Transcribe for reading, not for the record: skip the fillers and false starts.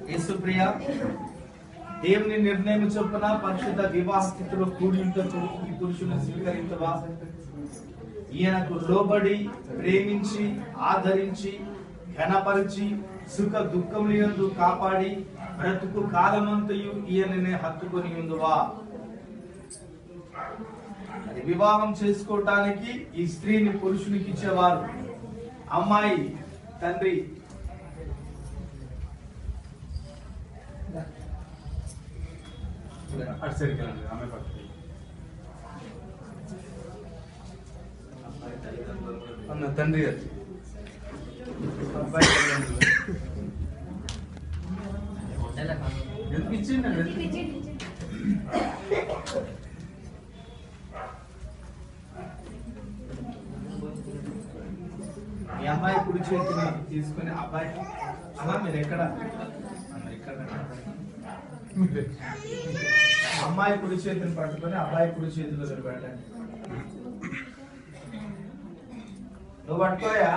యేసుప్రియ దేవుని నిర్ణయం చొప్పున పరిశుద్ధ వివాహ స్థితిలో కూడి ఉంటూ ఈ పురుషుని స్వీకరించవా? ఈయనకు లోబడి ప్రేమించి ఆదరించి ఘనపరిచి సుఖ దుఃఖములందు కాపాడి బ్రతుకు కాలమంతయు ఈయననే హత్తుకొని ఉందువా? వివాహం చేసుకోవటానికి ఈ స్త్రీని పురుషునికి ఇచ్చేవారు. అమ్మాయి తండ్రి తండ్రి ఎందుకు ఇచ్చింది? ఈ అమ్మాయి కుడి చేతిని తీసుకుని అబ్బాయి అలా మీరు ఎక్కడ అమ్మాయి కుడి చేతిని పట్టుకొని అబ్బాయి కుడి చేతిలో పెట్టండి. నువ్వు పట్టుకోయా.